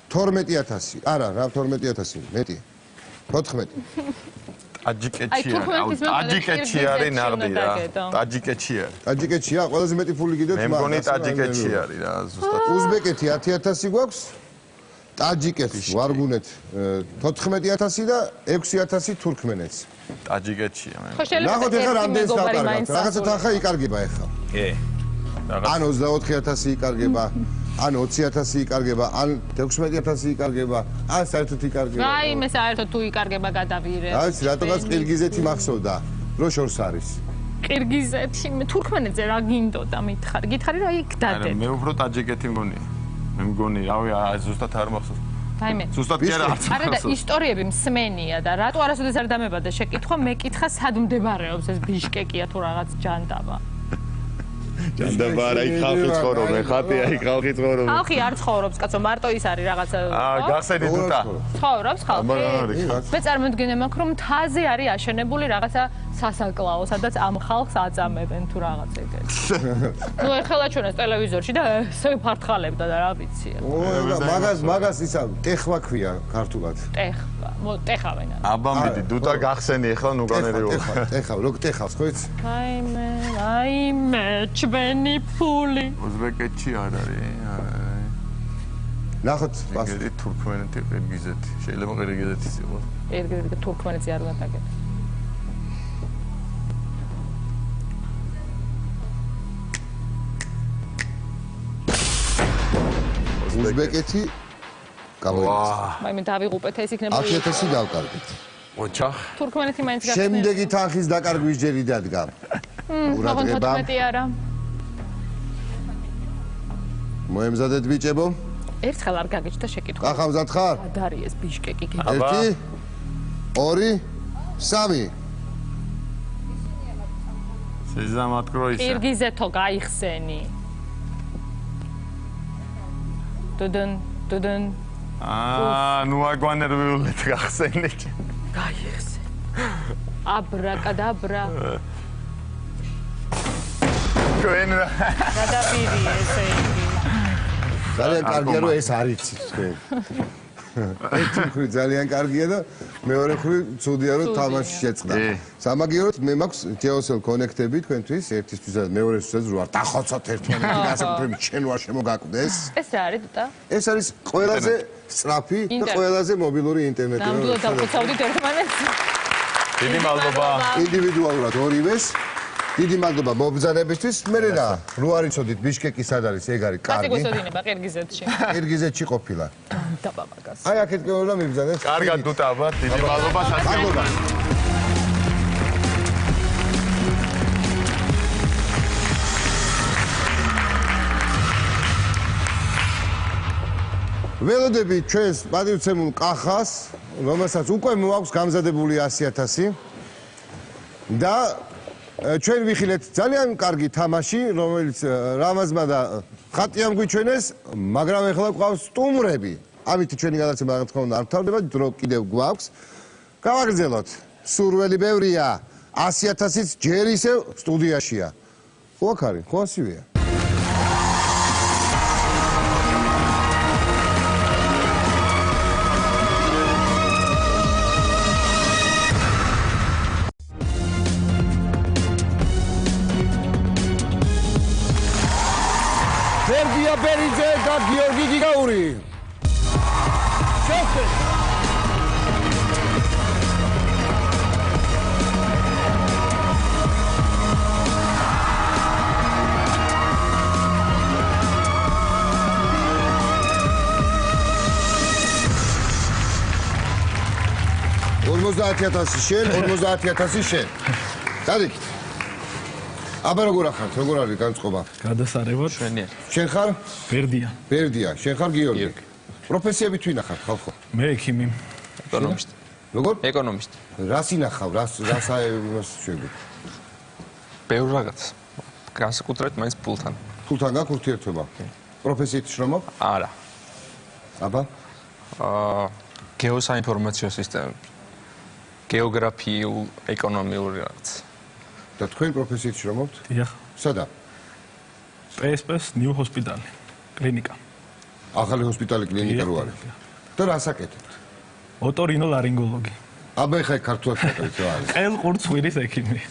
12,000. არა, რა 12,000 მეტი. 14.
ტაჯიკეთში არის ნაღდი რა. ტაჯიკეთში არის.
ტაჯიკეთშია, ყველაზე მეტი ფული გიდეთ
მე მგონი ტაჯიკეთში არის რა, ზუსტად.
უზბეკეთი 10000 გვაქვს. ტაჯიკეთი, ვარგუნეთ 14000 და 6000 თურქმენეთს.
ტაჯიკეთშია მე.
ნახოთ ეხლა რამდენს დავკარგავთ. რაღაცა თანხა იკარგება ეხლა.
კი.
ან 24000 იკარგება, ან 20000 იკარგება, ან 16000 იკარგება, ან საერთოდ იკარგება.
რაიმე საერთოდ თუ იკარგება გადავირე.
აი, რატომაც ყირგიზეთი მახსოვდა, რო შორს არის.
ყირგიზეთი, თურქმენეთზე რა გინდოდა მითხარი? გითხარი რომ იქ დადე.
მე უფრო ტაჯიკეთი მგონია. მე მგონი, რავი, ზუსტად არ მახსოვს.
რაიმე.
ზუსტად კი არა.
არა და ისტორიები მსმენია და რატო არასოდეს არ დამებადა შეკითხვა, მე კითხა სად მდებარეობს ეს ბიშკეკია თუ რაღაც ჯანდაბა.
ჯანდაბა არა, იქ ხალხი ცხოვრობენ, ხატია იქ ხალხი ცხოვრობენ.
ხალხი არ ცხოვრობს, კაცო, მარტო ის არის რაღაცა.
გახსენით თუთა.
ცხოვრობს ხალხი. მე წარმოვიდგინე მაქვს რომ მთაზე არის აშენებული რაღაცა სასაკლაო, სადაც ამ ხალხს აწამებენ თუ რაღაც ეგეთი. ნუ ეხლა ჩვენს ტელევიზორში და ესე ფართხალებდა და რა ვიცი.
მაგას ისა ტეხვა ქვია ქართულად.
ტეხავენ.
აბამბიდი, დუტა გახსენი ეხლა ნუ განერიო.
ტეხავ, როგორ ტეხავს, ხო იცი?
აიმე, ჩვენი ფული.
უზბეკეთში არ არის.
ნახოთ,
პასუხი თურქმენეთი, ყირგიზეთი. შეიძლება ყირგიზეთის იყოს.
ყირგიზეთი, თურქმენეთი არ უნდა დაგეთ.
უზბეკეთი გამოიცა.
მე დავიღუპეთ ეს იქნება
10000 დავკარგეთ.
ოჩახ.
თურქმენეთი მაინც გახსნა.
შემდეგი თანხის დაკარგვის ჯერი დადგა.
ყურადღება. 14 არა.
მოემზადეთ ბიჭებო.
ერთხელ არ გაგიჩნდა შეკითხვა.
გახამზად ხარ?
სად არის ეს ბიშკეკი?
1 2 3
სეზამატკროისა.
ყირგიზეთო გაიხსენი. დუდუნ.
ნუ აგვანერვიულეთ გახსენით.
გაიხსენი. აბრაკადაბრა.
ჩვენ რა.
გადაპირი ესე იგი.
ძალიან კარგია რომ ეს არ იცით თქვენ. ერთი მხრივ ძალიან კარგია და მეორე მხრივ ცუდია რომ თამაში შეწყდა. სამაგიეროდ მე მაქვს TeoSell კონექტები თქვენთვის, ერთისთვისაც მეორესთვისაც რო არ დახოცოთ ერთმანეთი გასაკუთრებით შენ ვარ შემოგაკვდეს.
ეს რა არის და?
ეს არის ყველაზე სწრაფი და ყველაზე მობილური ინტერნეტი.
ნამდვილად დავხოცავდით ერთმანეთს.
დიდი მადლობა.
ინდივიდუალურად ორივეს. დიდი მადლობა მობრძანებისთვის. მე რა, რო არ იცოდით ბიშკეკი სად არის, ეგ არის კარგი.
კატეგორიებია ყირგიზეთში.
ყირგიზეთში ყოფილა.
დაბაბაგას.
აი აქეთ გეუბნა მიბრძანეთ.
კარგად დუტა აბა, დიდი მადლობა
მადლობა. ველოდები ჩვენს პატრიოტემულ კახას, რომელსაც უკვე მოაქვს გამზადებული 100000 და ჩვენ ვიხილეთ ძალიან კარგი თამაში, რომელიც რამაზმა და ხატიამ გვიჩვენეს, მაგრამ ეხლა გვყავს სტუმრები. ამით ჩვენი გადაცემა რა თქმა უნდა არ თავდება, დრო კიდევ გვაქვს. გავაგრძელოთ. სურველი ბევრია, 100000-იც ჯერ ისევ სტუდიაშია. ხო აქ არის? ხო ასივეა? ბერგია ბერიძე და გიორგი გიგაური. შევხვდეთ. $50,000 შენ, $50,000 შენ. დადიქით. აბა როგორ ახართ? როგორ არის განწყობა?
გადასარევად
ჩვენია.
შენ ხარ?
ბერდია.
ბერდია, შენ ხარ გიორგი. პროფესიები თუ ინახავთ ხალხო?
მე ექიმი.
ეკონომისტი.
როგორ?
ეკონომისტი.
რას ინახავ? რას შვები?
ბევრ რაღაც. განსაკუთრებით მაინც ფულთან.
ფულთან გაქვს ურთიერთობა? პროფესიით შრომობ?
არა.
აბა?
გეოსაინფორმაციო სისტემები. გეოგრაფიულ, ეკონომიური რაღაც.
და თქვენ პროფესიით შრომობთ?
დიახ.
სადა?
PSP-ს ნიუ ჰოსპიტალი. კლინიკა.
ახალი ჰოსპიტალი კლინიკა რო არის. და რას აკეთებთ?
ოტორინოლარინგოლოგი.
აბა ეხა ქართულად შეკრეთ რა არის?
ყელყურცხვირის ექიმი.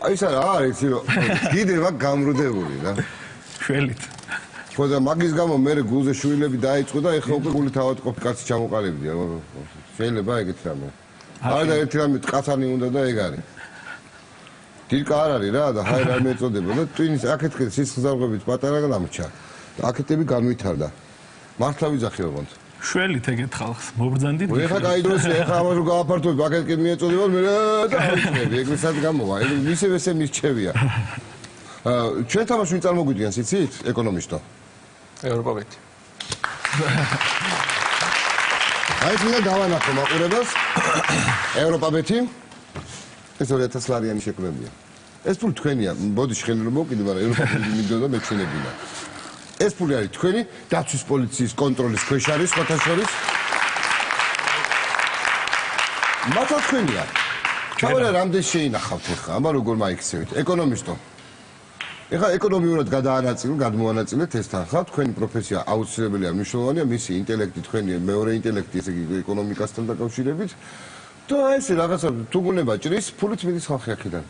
აი ეს რა არის იცი რომ კიდევ აქ გამრუდებული რა.
შველით.
ხო და მაგის გამო მე გულზე შვილები დაიწყო და ეხა უკვე გული თავად ყოფი კაცი ჩამოყალიბდია. შეიძლება ეგეთ რამე. არა და ერთი რამე კაცანი უნდა და ეგ არის. დილკა არ არის რა და ჰაი რა მეწოდება და ტვინის აქეთკენ სისხლძარღვებით პატარა გამრჩა. აქეთები განვითარდა. მართლა ვიძახი ოღონდ.
შველით ეგეთ ხალხს მობრძანდით.
ეხა კაი დროსია, ეხა ამას რო გააფართოვებ, აქეთკენ მიეწოდება მე და ავიწნები, ეგრესაც გამოვა. ეგ მისევ ესე მისჩევია. ჩვენ თამაში ვინ წარმოგვიდგენს, იცით? ეკონომისტო.
ევროპაბეთი.
აი წინა დავანახო მაყურებელს. ევროპაბეთი. ეს 2000 ლარიანი შექმნებია. ეს ფული თქვენია, ბოდი შეხელი რომ მოვკიდე, მაგრამ ევროპაბეთი მიდოდა მე ჩვენებინა. ეს ფული არის თქვენი დაცვის პოლიციის კონტროლის ქვეშ არის სხვათა შორის. მართლა თქვენია. ჩავარა რამდენ შეინახავთ ახლა, აბა როგორ მაიქცევით? ეკონომისტო. ეხლა ეკონომიურად გადმოანაწილეთ ეს თანხა, თქვენი პროფესია აუცილებელია, მნიშვნელოვანია, მისი ინტელექტი თქვენი მეორე ინტელექტი, ესე იგი ეკონომიკასთან დაკავშირებით. და ესე რაღაცა თუ გუნება ჭრის, ფულით მიდის ხალხი აქედან.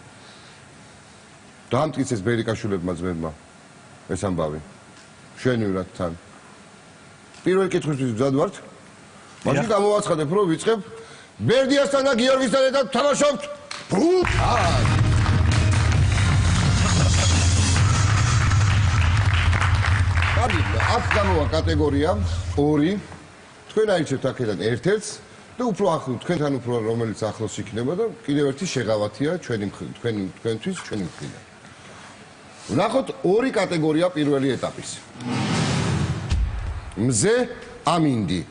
დაამტკიცეს ბერიკაშვილებმა ძმებმა ეს ამბავი. შენივრად თან. პირველ კითხვისთვის მზად ვართ? მაშინ გამოვაცხადებ, რომ ვიწყებ ბერდიასთან და გიორგისთან ერთად თამაშობთ ფულთან. აქ გამოვა კატეგორია 2. თქვენ აიცეთ აქედან ერთ-ერთს და უფრო ახლო თქვენთან უფრო რომელიც ახლოს იქნება და კიდევ ერთი შეღავათია თქვენთვის ჩვენი მხრიდან. ვნახოთ 2 კატეგორია პირველი ეტაპის. მზე ამინდი.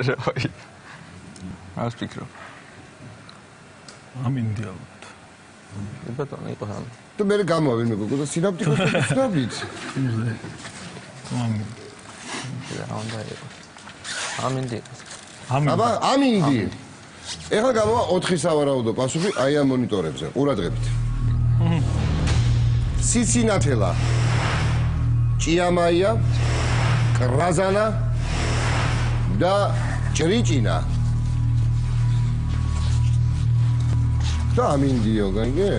როი. მას ფიქრობ.
ამინდი ალბათ.
ბატონო იყო ამ.
და მე გამოვინ მეგობრებო და სინაპტიკოს ვცნობით.
ამინდი.
რა უნდა იყო. ამინდი.
აბა ამინდი. ეხლა გამოვა 4 სავარაუდო პასუხი აი ამ მონიტორებზე. ყურადღებით. ციცინათელა. ჭიამაია, კრაზანა და ჭრიჭინა. და ამინდიო განგე?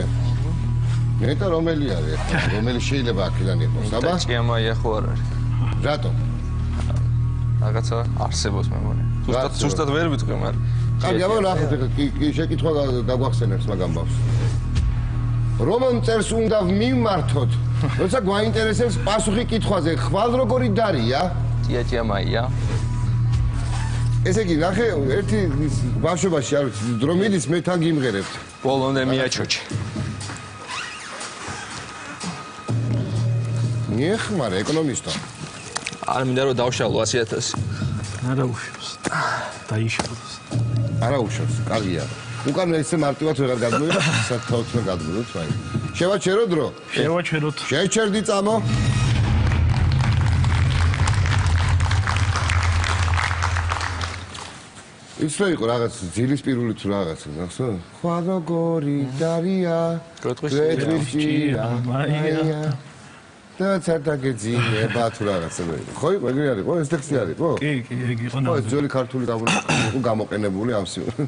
ნეტა რომელი არის? რომელი შეიძლება აქედან იყოს? აბა
ჭიამაია ხო არ არის.
რატო?
რაღაცა არსებობს მე მგონი. ზუსტად ვერ ვიტყვი, მაგრამ
კარგი, აბა ნახეთ, კი შეკითხვა გაგვახსენებს მაგ ამბავს. რომელ წერს უნდა მიმართოთ? როცა გვაინტერესებს პასუხი კითხვაზე, ხვალ როგორი დარია?
ჭიამაია.
ესე იგი, ნახე, ერთი ბავშვობაში არ ვიცი, დრო მიდის მე თან გიმღერებთ.
ბოლომდე მიაჩოჩე.
მიეხმარე ეკონომისტო.
არ მინდა რომ დავშალო 100.000.
არა უშავს. დაიშალოს.
არა უშავს, კარგია. უკან ესე მარტივად ვეღარ გადმოიღო, სათავთო გადმოდოთ, აი. შევაჩერო დრო?
შევაჩეროთ.
შეჩერდი წამო. ისე იყო რაღაც ძილისპირული თუ რაღაცა, ნახო? ხვა როგორი დარია? გეტყვისია, მაია. და ცარტაგეძინება თუ რაღაცა მე. ხო იყო, ეგრე არის, ხო? ეს ტექსტი არის, ხო?
კი, ეგ იყო
ხო, ძველი ქართული გამოყენებული ამ სიმღერა.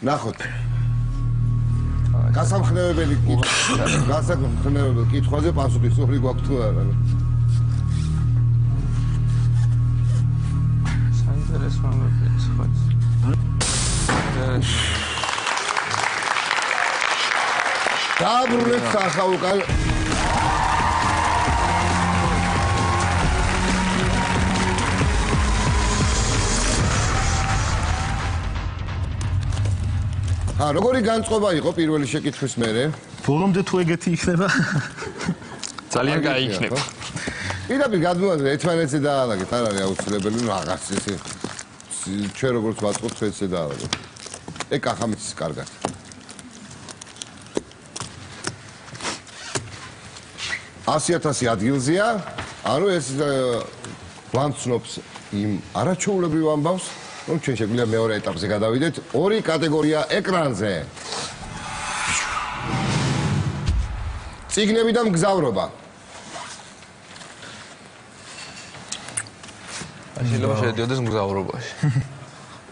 ნახოთ. გასამხნევებელი კითხვაზე პასუხი სწორი გვაქვს თუ არა?
საინტერესო ამბავია სხვა.
დაბრუნეთ სახა უკან. როგორი განწყობა იყო პირველი შეკითხვის მერე?
ბოლომდე თუ ეგეთი იქნება?
ძალიან გაიქნება.
პირდაპირ გადმოვარდა ერთმანეთზე დაალაგეთ, არ არის აუცილებელი რაღაც ესე. ჩვენ როგორც ვაწყობთ, ესე დაალაგეთ. ეგ ახამიცის კარგად. $100,000 ადგილზეა, ანუ ეს გვამცნობს იმ არაჩვეულებრივ ამბავს, რომ ჩვენ შეგვიძლია მეორე ეტაპზე გადავიდეთ, 2 კატეგორია ეკრანზე. წიგნები და მგზავრობა.
შეიძლება შედიოდეს მგზავრობაში.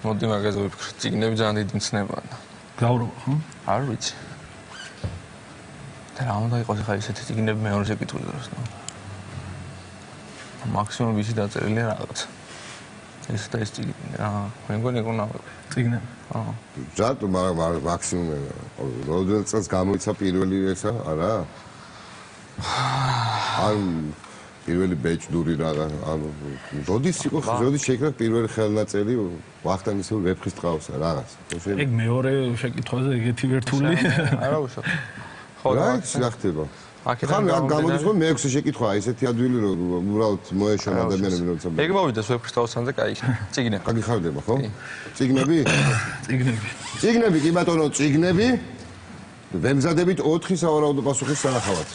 მოდი მაგაზე ვიფიქრე, წიგნები ძალიან დიდი მცნებაა.
გავრობა, ხო?
არ ვიცი. და რა უნდა იყოს ახლა ესეთი წიგნები მეორე შეკითხვის დროს, ნო? მაქსიმუმ ვისი დაწერილია რაღაც. ეს და ეს წიგნი რა, მე მგონი ეგონა
წიგნები.
აა.
რატო მაქსიმუმ როდესაც წელს გამოიცა პირველი ესა, არა? ან პირველი ბეჭდური რაღაც, ანუ როდის იყო, როდის შეიქმნა პირველი ხელნაწერი ვახტანგ ისე ვეფხის ტყავსა რაღაც.
ეგ მეორე შეკითხვაზე ეგეთი ვერთული.
არა უშო. ხო,
რა ის ხდება?
აქედან
გამოდის რომ მე-6 შეკითხვაა, ესეთი ადვილი რომ უბრალოდ მოეშონ ადამიანები როცა.
ეგ მოვიდეს ვეფხის ტყავსანზე, კაი, წიგნები.
გაგიხარდება, ხო? წიგნები?
წიგნები.
წიგნები, კი ბატონო, წიგნები. ვემზადებით 4 სავარაუდო პასუხის სანახავად.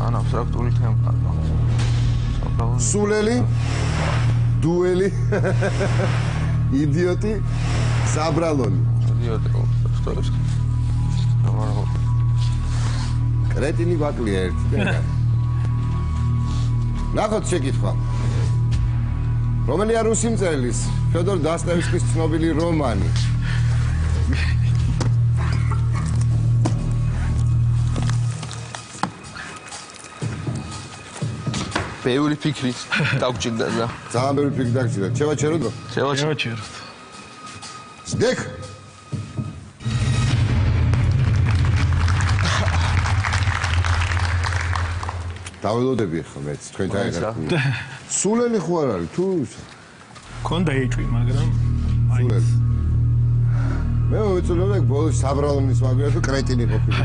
ანა აბსტრაქტული თემა.
სულელი, დუელი, იდიოტი, საბრალონი.
იდიოტი, სტოებს.
კრეტინი გვაკლია ერთი და. ნახოთ შეკითხვა. რომელია რუსი მწერლის ფედორ დასტოევსკის ცნობილი რომანი?
ბევრი ფიქრი დაგჭირდა და
ძალიან ბევრი ფიქრი დაგჭირდა. შევაჩეროთ რომ?
შევაჩეროთ.
ზდეკ. დაველოდები ახლა მეც თქვენთან ერთად. სულელი ხო არ არის თუ?
კონდა ეჭვი, მაგრამ
სულელი. მე ვიცოდი რომ ბოლოს საბრალონის მაგია თუ კრეტინი ყოფილი.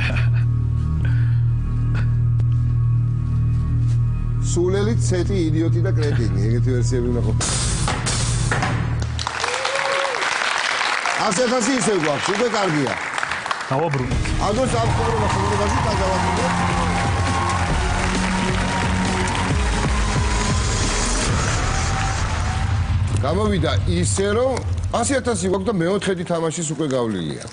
სულელი, ცეტი, იდიოტი და კრეტინი, ეგეთი ვერსიები უნდა ყოფილიყო. 100,000 ისე გვაქვს, უკვე კარგია.
დავაბრუნოთ.
აგოს ამხობრობა ხელოვნებაში დაგავაბრუნოთ. გამოვიდა ისე რომ 100,000 გვაქვს და მეოთხედი თამაშის უკვე გავლილია.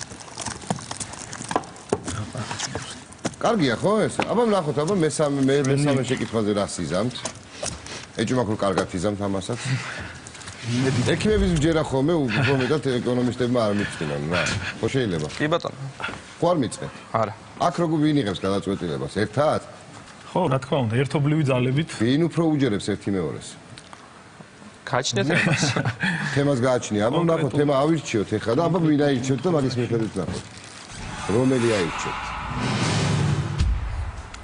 კარგია ხო ეს? აბა ნახოთ, აბა მესამე შეკითხვაზე რა სიზამთ? ეჭვმაქ რო კარგად იზამთ ამასაც. ექიმების ჯერა ხოლმე უფრო მეტად ეკონომისტებმა არ მიწვდნენ რა. ხო შეიძლება?
კი ბატონო.
ხო არ მიწვენ?
არა.
აქ როგორ ვინ იღებს გადაწყვეტილებას? ერთად?
ხო, რა თქმა უნდა, ერთობლივი ძალებით.
ვინ უფრო უჯერებს ერთი მეორეს?
გააჩნიათ თემას.
თემას გააჩნია. აბა ნახოთ, თემა ავირჩიოთ ეხლა და აბა ვინ აირჩიოთ და მაგის მიხედვით ნახოთ. რომელი აირჩიოთ?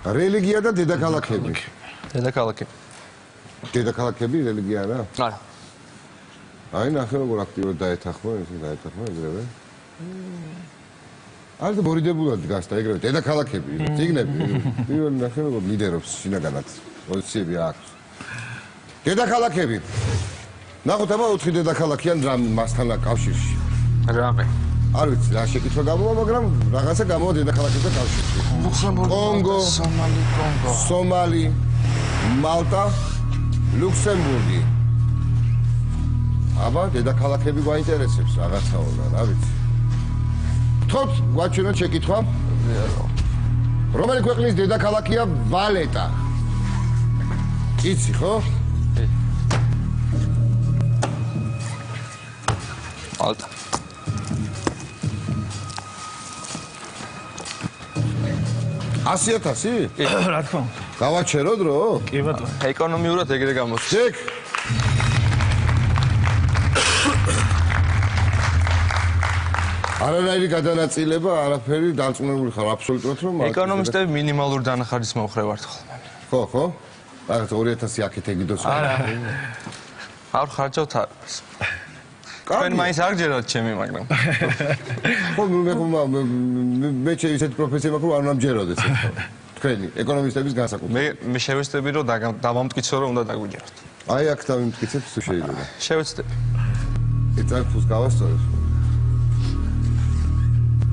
რელიგია და დედაქალაქები.
დედაქალაქები.
დედაქალაქები რელიგია არა?
არა.
აი ნახე როგორ აქტიურად დაეთანხმა, ესე დაეთანხმა ეგრევე. არ და მორიდებულად დგას და ეგრევე დედაქალაქები, წიგნები. პირველი ნახე როგორ ლიდერობს შინაგანად. პოზიციები აქვს. დედაქალაქები. ნახოთ აბა 4 დედაქალაქიან რა მასთან კავშირში.
რამე.
არ ვიცი რა შეკითხვა გამოვა, მაგრამ რაღაცა გამოვა დედაქალაქებთან კავშირში. კონგო, სომალი, მალტა, ლუქსემბურგი. აბა დედაქალაქები გვაინტერესებს რაღაცა უნდა, რა ვიცი. თქო, გვაჩვენოთ შეკითხვა. რომელი ქვეყნის დედაქალაქია ვალეტა? იცი ხო?
ალტა.
100,000?
რა თქმა უნდა.
გავაჩეროთ რო?
კი ბატონო.
ეკონომიურად ეგრე გამოდის.
ჩეკ. არანაირი გადანაწილება, არაფერი დარწმუნებული ხარ აბსოლუტურად რომ
ეკონომისტები მინიმალური დანახარჯის მომხრე ვართ ხოლმე.
ხო, ხო? რაღაც 2,000 აქეთ ეგიდოს.
არა. არ ხარჯავთ არაფერს. თქვენ მაინც არ გჯერათ ჩემი, მაგრამ
ხო, მე ისეთი პროფესია მაქვს, რომ არ ნამჯეროდეს ახლა. თქვენი ეკონომისტების განსაკუთრებით.
მე შევეცდები რომ დავამტკიცო რომ უნდა დაგვიჯეროთ.
აი აქ დავიმტკიცებ თუ შეიძლება.
შევეცდები.
ეცარ ფულს გავასწორებ.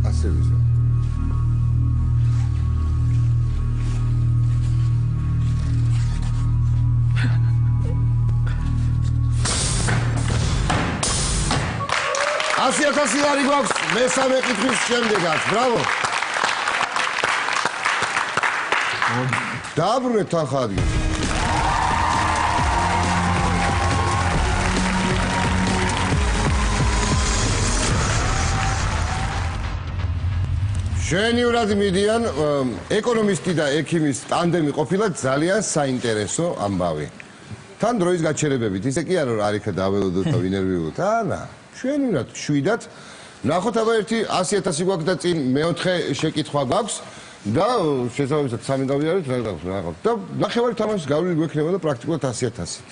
ასე ვიზა. ასიათასი ლარი გვაქვს მესამე კითხვის შემდეგაც. ბრავო. დააბრუნეთ თან ხადია. შვენიურად მიდიან ეკონომისტი და ექიმის ტანდემი ყოფილა ძალიან საინტერესო ამბავი. თან დროის გაჩერებებით, ისე კი არა რომ არ იქა დაველოდოთ და ვინერვიულოთ. ანა, შვენიურად 7-ად ნახოთ აბა ერთი 100,000 გვაქვს და წინ მეოთხე შეკითხვა გვაქვს და შესაბამისად 3 გავიარეთ რა გაქვს. და ნახევარი თამაშის გავლილი გვექნება და პრაქტიკულად 100,000-ით.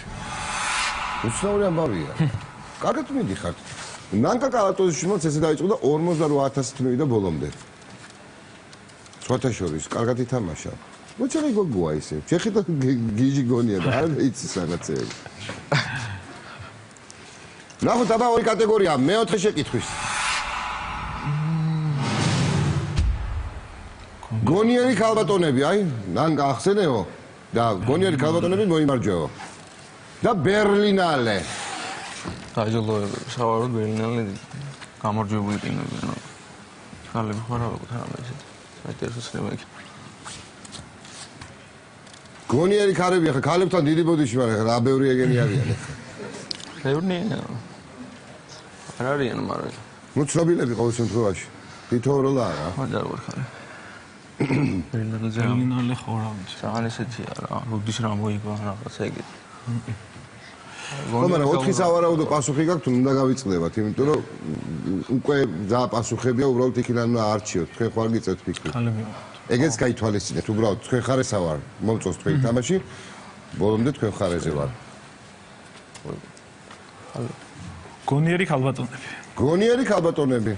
უცნაური ამბავია. კარგად მიდიხართ. ნანკა კალატოზიშვილმაც ესე დაიწყო და 48,000-ით მივიდა ბოლომდე. სხვათა შორის, კარგად ითამაშა. მოჩელი გოგოა ისე. შეხედა გიჟი გონია და არ იცის რაღაცეები. ნახოთ აბა ორი კატეგორია, მეოთხე შეკითხვის. გონიერი ქალბატონები, აი, ნანკა ახსენეო და გონიერი ქალბატონები მოიმარჯვეო. და ბერლინალე.
დაიჯილდოებები, სავარაუდოდ ბერლინალე გამარჯვებული ტიმები, ანუ ხალები ხარ ალბათ რამე ისეთი. საინტერესო ცნება იქ.
გონიერი ქალები ახლა ქალებთან დიდი ბოდიში ვარ, ახლა რა ბევრი ეგენი არიან.
ბევრია. არ არიან, მაგრამ
ნუ ცნობილები ყოველ შემთხვევაში. თითოეულა არა.
არ ვარ ხარ. ბერლინალე
ელინალე ხორავთ.
საღან ესეთია რა, რუდის რა მოიგო რაღაცა ეგეთი.
მაგრამ 4 სავარაუდო პასუხი გაქვთ, უნდა გავიწყდებათ, იმიტომ რომ უკვე ძა პასუხებია, უბრალოდ იქიდან უნდა არჩიოთ. თქვენ ხარ გიწევთ ფიქრი.
ხალები.
ეგეც გაითვალისწინეთ, უბრალოდ თქვენ ხარ ესა ვარ, მომწონს თქვენი თამაში, ბოლომდე თქვენ ხარ ეზე ვარ.
გონიერი ქალბატონები.
გონიერი ქალბატონები.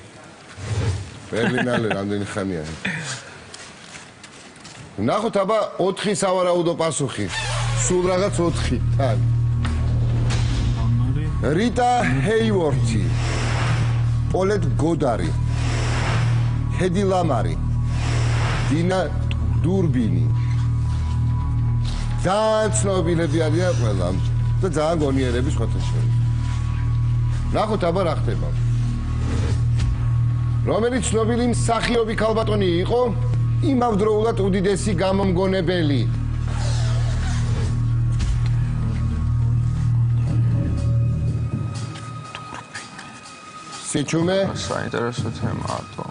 ბერლინალე რამდენი ხანია. ნახოთ აბა 4 სავარაუდო პასუხი. სულ რაღაც 4. თან. რიტა ჰეივორთი, პოლეთ გოდარი, ჰედი ლამარი, დინა დურბინი. ძალიან ცნობილები არიან ყველა და ძალიან გონიერები სხვათა შორის. ნახოთ აბა რა ხდება. რომელიც ცნობილი მსახიობი ქალბატონი იყო, იმავდროულად უდიდესი გამომგონებელი. სიჩუმე
საინტერესო თემაა თო.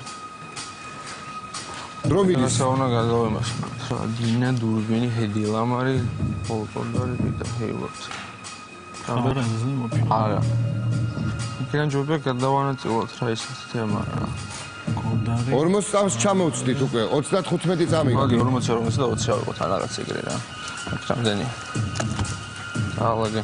დრო მიდის.
საუნა გადავემასმოთ რა, დინა დურბინი, ჰედი ლამარი, პოლკონდარი და ჰეივორთი.
არა, ზემო მოფინა.
არა. იქიდან ჯობია გადავანაწილოთ რა ისეთი თემა რა.
გოდარი.
40 წამს ჩამოვწდით უკვე, 35 წამი.
მაგი 40 და 20 ავიღოთ ან რაღაც ეგრე რა. რამდენი? ალაგე.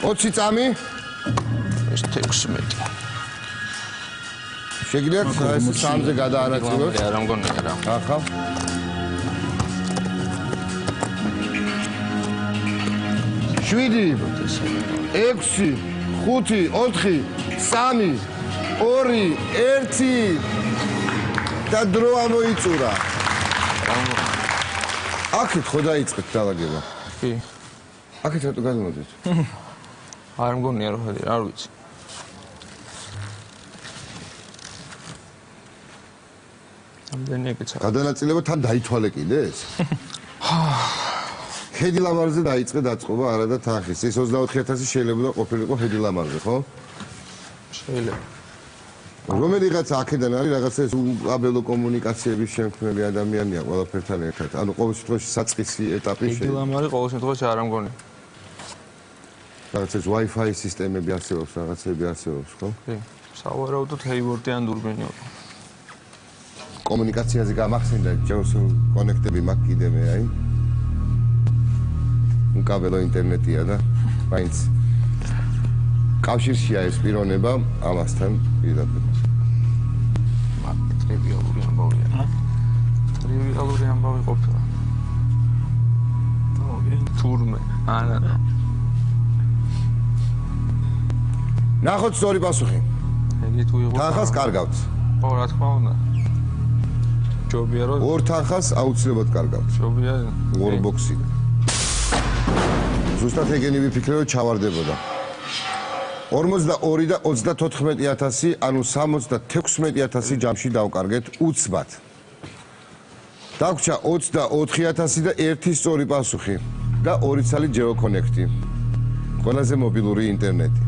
20 წამი? ეს 16.
შეგიძლიათ ეს 3-ზე გადაანაწილოთ?
არა მგონია რა.
ახლა 7 6 5 4 3 2 1 და დრო ამოიწურა. აქეთ ხო დაიწყეთ დაალაგება?
კი.
აქეთ რატო გადმოდით?
არ მგონია რომ ხედი, არ ვიცი. ამდენი ეგეც არა.
გადანაწილება თან დაითვალე კიდე ეს? ჰედი ლამარზე დაიწყე დაწყობა არა და თანხის. ეს 24,000 შეიძლება ყოფილიყო ჰედი ლამარზე, ხო?
შეიძლება.
რომელიღაც აქედან არის რაღაცა ეს აბელო კომუნიკაციების შემქმნელი ადამიანია ყველაფერთან ერთად. ანუ ყოველ შემთხვევაში საწყისი ეტაპი
ჰედი ლამარი ყოველ შემთხვევაში არ მგონია.
რაღაცა ეს Wi-Fi სისტემები არსებობს, რაღაცები არსებობს, ხო?
კი. სავარაუდოდ ჰეივორთი ან დურბინი იყო.
კომუნიკაციაზე გამახსენდა ჯეროს კონექტები მაქვს კიდე მე აი. უკაბელო ინტერნეტია და მაინც კავშირშია ეს პიროვნება ამასთან პირდაპირ.
ტრივიალური ამბავია. ტრივიალური ამბავი ყოფილა. თურმე. არა.
ნახოთ სწორი პასუხი.
ეგი თუ იყო.
თანხას კარგავთ.
ო, რა თქმა უნდა. ჯობია რომ
ორ თანხას აუცილებლად კარგავთ.
ჯობია.
ორ ბოქსი. ზუსტად ეგენი ვიფიქრე რომ ჩავარდებოდა. 42 და 34,000, ანუ 76,000 ჯამში დავკარგეთ უცბად. დაგვრჩა 24,000 და 1 სწორი პასუხი და 2 ცალი ჯეოკონექტი. ყველაზე მობილური ინტერნეტი.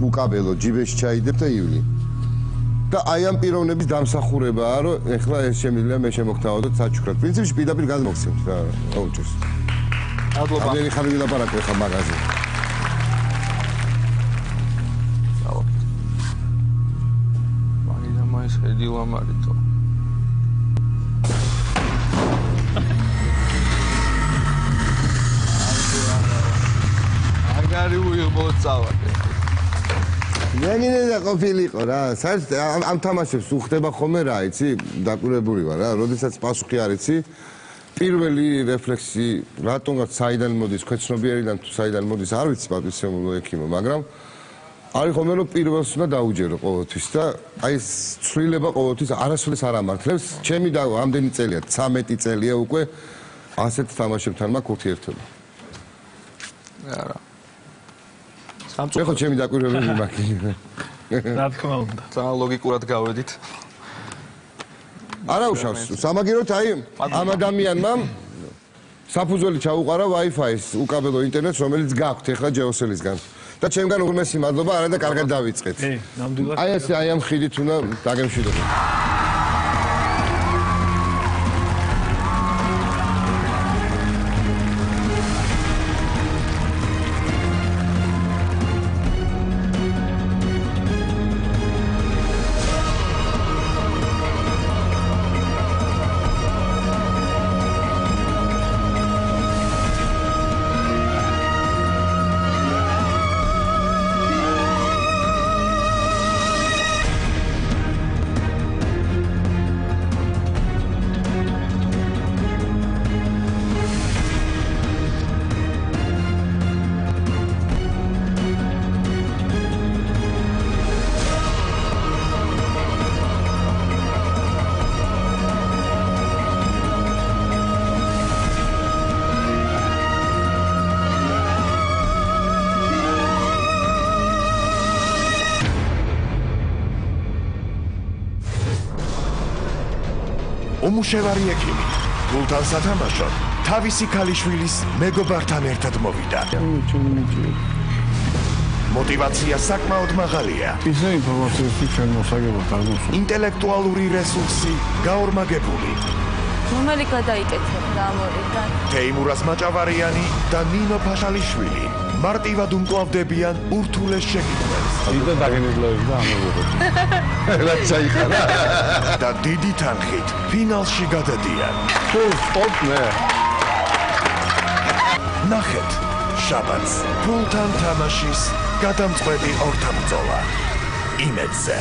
უკაბელო ჯიბეში ჩაიდებ და ივლი. და აი ამ პიროვნების დამსახურებაა, რომ ეხლა ეს შემიძლია მე შემოგთავაზოთ საჩუქრად. პრინციპში პირდაპირ გადმოგცემთ და აუჭირს.
მადლობა.
ამდენი ხანი ვილაპარაკე ხა მაღაზია.
მაგიდა მაის ხედი ლამარიტო. აგარი უიღბოთ წავადე.
მეგინე ყოფილიყო რა. საერთოდ ამ თამაშებს უხდება ხოლმე რა, იცი? დაკვირვებული ვარ რა. როდესაც პასუხი არ იცი, პირველი რეფლექსი რატომღაც საიდან მოდის, ქვეცნობიერიდან თუ საიდან მოდის, არ ვიცი პატრიცემულო ექიმო, მაგრამ არის ხოლმე რომ პირველს უნდა დაუჯერო ყოველთვის და აი ცვლილება ყოველთვის არასოდეს არ ამართლებს. ჩემი და ამდენი წელია, 13 წელია უკვე ასეთ თამაშებთან მაქვს ურთიერთობა.
არა.
მე ხო ჩემი დაკვირვებული მაქვს.
რა თქმა უნდა.
ძალიან ლოგიკურად გავედით.
არა უშავს, სამაგიეროდ აი ამ ადამიანმა საფუძველი ჩაუყარა Wi-Fi-ს, უკაბელო ინტერნეტს, რომელიც გაქვთ ეხლა ჯეოსელისგან. და ჩემგან უღრმესი მადლობა, არა და კარგად დავიწყეთ.
ნამდვილად.
აი ეს აი ამ ხიდით უნდა დაგემშვიდობოთ.
უმუშევარი ექიმი გულთან სათამაშოდ თავისი ქალიშვილის მეგობართან ერთად მოვიდა. მოტივაცია საკმაოდ მაღალია.
ისე ინფორმაციისთვის ჩვენ მოსაგებად არ გვსურს.
ინტელექტუალური რესურსი გაორმაგებული.
რომელი გადაიკეთებდა ამ ორიდან?
თეიმურას მაჭავარიანი და ნინო ფაშალიშვილი მარტივად უმკლავდებიან ურთულეს შეკითხვებს.
იდე დაგენილოები და ამოვიღოთ.
რა ჩაიხარა?
და დიდი თანხით ფინალში გადადიან.
თუ სპორტ მე.
ნახეთ შაბათს ფულთან თამაშის გადამწყვეტი ორთაბრძოლა იმედზე.